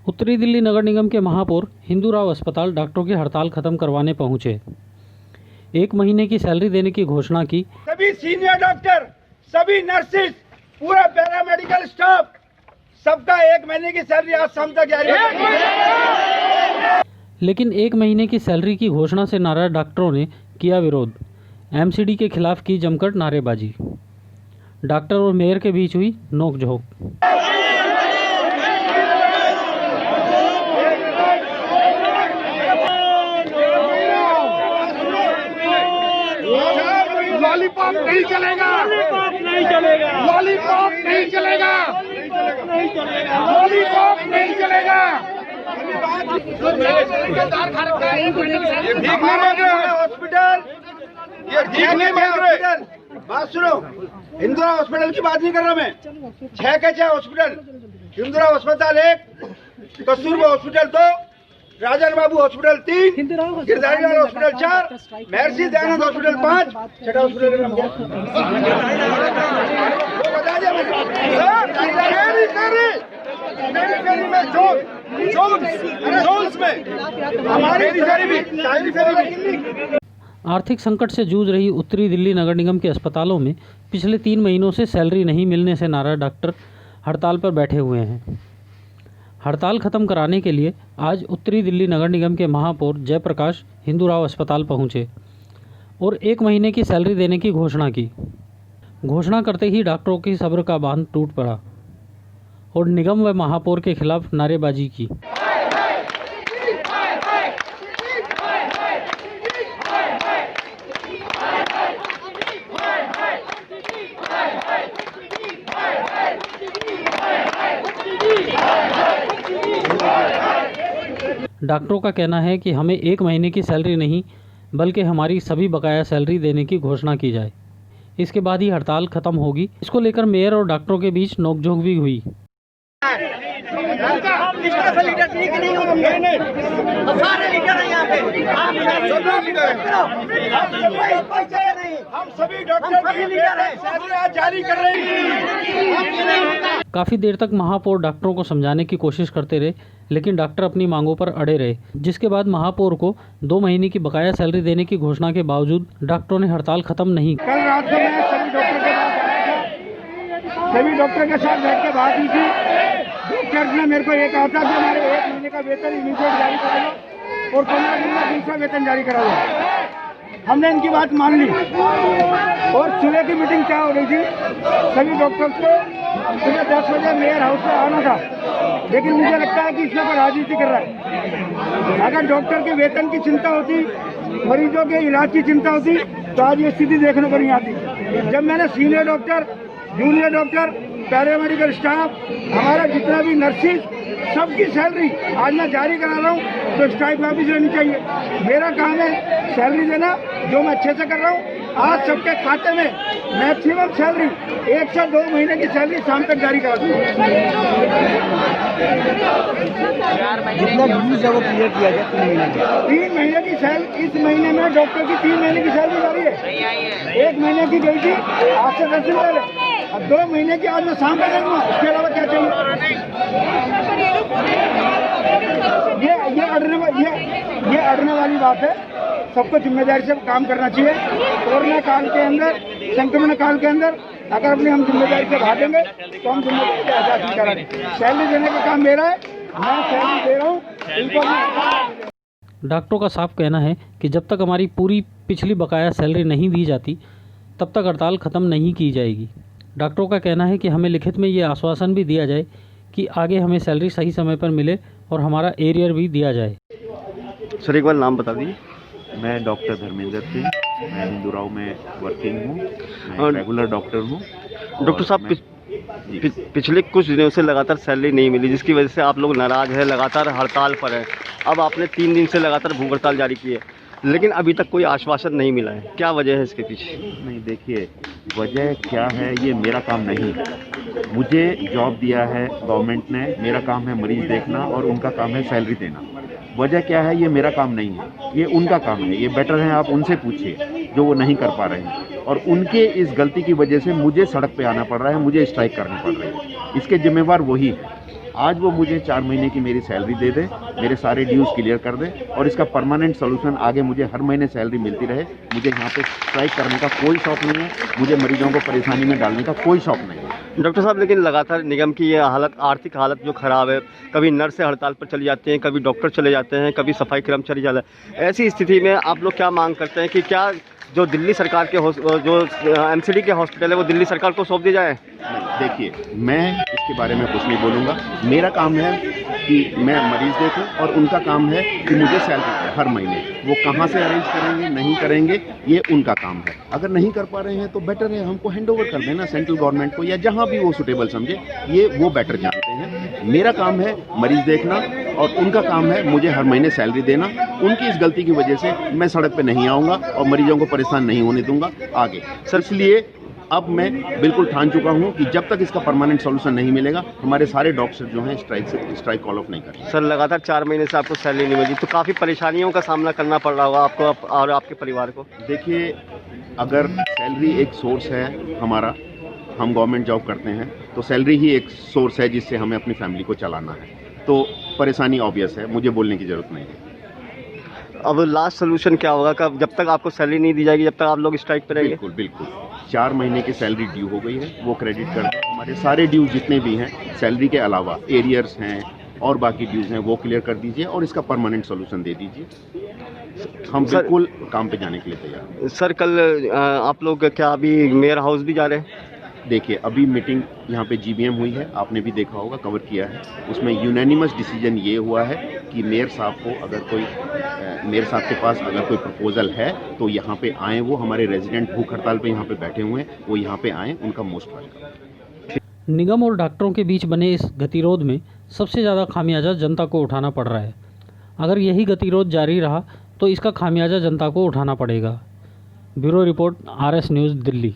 उत्तरी दिल्ली नगर निगम के महापौर हिंदूराव अस्पताल डॉक्टरों की हड़ताल खत्म करवाने पहुंचे। 1 महीने की सैलरी देने की घोषणा की। सभी सीनियर डॉक्टर, सभी नर्सेज, पूरा पैरामेडिकल स्टाफ, सबका 1 महीने की सैलरी आज शाम तक जारी है। लेकिन 1 महीने की सैलरी की घोषणा से नाराज डॉक्टरों ने किया विरोध। एमसीडी के खिलाफ की जमकर नारेबाजी। डॉक्टर और मेयर के बीच हुई नोकझोंक। लॉलीपॉप नहीं चलेगा, नहीं चलेगा, लॉलीपॉप नहीं चलेगा, नहीं चलेगा, लॉलीपॉप नहीं चलेगा। हॉस्पिटल, ये ठीक नहीं मांग रहे। बात सुनो, हिंदूराव हॉस्पिटल की बात नहीं कर रहा मैं। 6 के 6 हॉस्पिटल, हिंदूराव अस्पताल 1, कस्तूरबा हॉस्पिटल 2, राजन बाबू hospital 3, Girdharilal hospital 4, Maharshi Dayanand hospital 5, छठा हॉस्पिटल का नाम क्या? वो बता दिया मैंने। आर्थिक संकट से जूझ रही उत्तरी दिल्ली नगर निगम के अस्पतालों में पिछले 3 महीनों से सैलरी नहीं मिलने से नाराज डॉक्टर हड़ताल पर बैठे हुए हैं। हड़ताल खत्म कराने के लिए आज उत्तरी दिल्ली नगर निगम के महापौर जयप्रकाश हिंदूराव अस्पताल पहुंचे और 1 महीने की सैलरी देने की घोषणा की। घोषणा करते ही डॉक्टरों की सब्र का बांध टूट पड़ा और निगम व महापौर के खिलाफ नारेबाजी की। डॉक्टरों का कहना है कि हमें 1 महीने की सैलरी नहीं बल्कि हमारी सभी बकाया सैलरी देने की घोषणा की जाए। इसके बाद ही हड़ताल खत्म होगी। इसको लेकर मेयर और डॉक्टरों के बीच नोकझोंक भी हुई। हम सभी डॉक्टर जारी कर रहे हैं। काफ़ी देर तक महापौर डॉक्टरों को समझाने की कोशिश करते रहे, लेकिन डॉक्टर अपनी मांगों पर अड़े रहे, जिसके बाद महापौर को 2 महीने की बकाया सैलरी देने की घोषणा के बावजूद डॉक्टरों ने हड़ताल खत्म नहीं की। कल रात को मैं सभी डॉक्टर के साथ बैठ के बात की थी। डॉक्टर ने मेरे को ये कहा था कि हमारे 1 महीने का वेतन इमीडिएट जारी कराओ और 15 दिन का दूसरा वेतन जारी कराओ। हमने इनकी बात मान ली और सुबह की मीटिंग क्या हो रही थी, सभी डॉक्टर्स को सुबह 10 बजे मेयर हाउस में आना था, लेकिन मुझे लगता है कि इसमें कोई राजनीति कर रहा है। अगर डॉक्टर के वेतन की चिंता होती, मरीजों के इलाज की चिंता होती, तो आज ये स्थिति देखने को नहीं आती। जब मैंने senior doctor, junior doctor, paramedical staff, हमारा जितना भी नर्सिस, सबकी सैलरी आज मैं जारी करा रहा हूँ, तो स्ट्राइक वापिस लेनी चाहिए। मेरा काम है सैलरी देना, जो मैं अच्छे से कर रहा हूँ। आज सबके खाते में मैक्सिमम सैलरी 1 से 2 महीने की सैलरी शाम तक जारी करा दूँ। 3 महीने की सैलरी, इस महीने में डॉक्टर की 3 महीने की सैलरी जारी है। 1 महीने की गई थी आज से 10 दिन पहले, अब 2 महीने की आज मैं शाम का दूंगा। उसके अलावा क्या चाहिए? ये अड़ने वाली बात है। सबको जिम्मेदारी से काम करना चाहिए। कोरोना काल के अंदर, संक्रमण काल के अंदर अगर अपनी हम जिम्मेदारी से भागेंगे तो हम जिम्मेदारी से आजादी करेंगे। सैलरी देने का काम मेरा है, मैं सैलरी दे रहा हूँ। डॉक्टरों का साफ कहना है कि जब तक हमारी पूरी पिछली बकाया सैलरी नहीं दी जाती, तब तक हड़ताल खत्म नहीं की जाएगी। डॉक्टरों का कहना है कि हमें लिखित में ये आश्वासन भी दिया जाए कि आगे हमें सैलरी सही समय पर मिले और हमारा एरियर भी दिया जाए। सर एक बार नाम बता दीजिए। मैं डॉक्टर धर्मेंद्र सिंह, मैं हिंदूराव में वर्किंग हूँ, मैं रेगुलर डॉक्टर हूँ। डॉक्टर साहब, पिछले कुछ दिनों से लगातार सैलरी नहीं मिली, जिसकी वजह से आप लोग नाराज़ हैं, लगातार हड़ताल पर हैं। अब आपने 3 दिन से लगातार भूख हड़ताल जारी की है, लेकिन अभी तक कोई आश्वासन नहीं मिला है। क्या वजह है इसके पीछे? नहीं, देखिए वजह क्या है, ये मेरा काम नहीं है। मुझे जॉब दिया है गवर्नमेंट ने, मेरा काम है मरीज देखना और उनका काम है सैलरी देना। वजह क्या है, ये मेरा काम नहीं है, ये उनका काम है। ये बेटर है आप उनसे पूछिए जो वो नहीं कर पा रहे हैं, और उनके इस गलती की वजह से मुझे सड़क पे आना पड़ रहा है, मुझे स्ट्राइक करनी पड़ रही है। इसके जिम्मेवार वही है। आज वो मुझे 4 महीने की मेरी सैलरी दे दे, मेरे सारे ड्यूज़ क्लियर कर दे और इसका परमानेंट सोल्यूशन आगे मुझे हर महीने सैलरी मिलती रहे। मुझे यहाँ पे स्ट्राइक करने का कोई शौक नहीं है, मुझे मरीजों को परेशानी में डालने का कोई शौक नहीं है। डॉक्टर साहब, लेकिन लगातार निगम की ये हालत, आर्थिक हालत जो ख़राब है, कभी नर्स हड़ताल पर चली जाते हैं, कभी डॉक्टर चले जाते हैं, कभी सफाई कर्मचारी चले जाते हैं। ऐसी स्थिति में आप लोग क्या मांग करते हैं कि क्या जो दिल्ली सरकार के जो एमसीडी के हॉस्पिटल है वो दिल्ली सरकार को सौंप दी जाए? देखिए, मैं इसके बारे में कुछ नहीं बोलूँगा। मेरा काम है कि मैं मरीज़ देखूं और उनका काम है कि मुझे सैलरी दें हर महीने। वो कहाँ से अरेंज करेंगे, नहीं करेंगे, ये उनका काम है। अगर नहीं कर पा रहे हैं तो बेटर है हमको हैंड ओवर कर देना सेंट्रल गवर्नमेंट को, या जहाँ भी वो सुटेबल समझे, ये वो बेटर जानते हैं। मेरा काम है मरीज़ देखना और उनका काम है मुझे हर महीने सैलरी देना। उनकी इस गलती की वजह से मैं सड़क पे नहीं आऊँगा और मरीजों को परेशान नहीं होने दूंगा आगे। सर, इसलिए अब मैं बिल्कुल ठान चुका हूं कि जब तक इसका परमानेंट सॉल्यूशन नहीं मिलेगा, हमारे सारे डॉक्टर जो हैं स्ट्राइक कॉल ऑफ नहीं करेंगे। सर, लगातार 4 महीने से आपको सैलरी नहीं मिली, तो काफ़ी परेशानियों का सामना करना पड़ रहा होगा आपको और आपके परिवार को। देखिए, अगर सैलरी एक सोर्स है हमारा, हम गवर्नमेंट जॉब करते हैं, तो सैलरी ही एक सोर्स है जिससे हमें अपनी फैमिली को चलाना है। तो परेशानी ऑब्वियस है, मुझे बोलने की ज़रूरत नहीं है। अब लास्ट सोल्यूशन क्या होगा? कब, जब तक आपको सैलरी नहीं दी जाएगी, जब तक आप लोग स्ट्राइक पर रहेंगे? बिल्कुल बिल्कुल। 4 महीने की सैलरी ड्यू हो गई है, वो क्रेडिट कर दें। हमारे सारे ड्यूज जितने भी हैं सैलरी के अलावा, एरियर्स हैं और बाकी ड्यूज हैं, वो क्लियर कर दीजिए और इसका परमानेंट सोल्यूशन दे दीजिए। हम बिल्कुल काम पे जाने के लिए तैयार हैं। सर, कल आप लोग क्या अभी मेयर हाउस भी जा रहे हैं? देखिए, अभी मीटिंग यहाँ पे जीबीएम हुई है, आपने भी देखा होगा, कवर किया है। उसमें यूनैनिमस डिसीजन ये हुआ है कि मेयर साहब को अगर कोई मेयर साहब के पास अगर कोई प्रपोजल है तो यहाँ पे आएँ। वो हमारे रेजिडेंट भूख हड़ताल पे यहाँ पे बैठे हुए हैं, वो यहाँ पे आएँ, उनका मोस्ट वेलकम। निगम और डॉक्टरों के बीच बने इस गतिरोध में सबसे ज़्यादा खामियाजा जनता को उठाना पड़ रहा है। अगर यही गतिरोध जारी रहा तो इसका खामियाजा जनता को उठाना पड़ेगा। Bureau report, RS news, Delhi.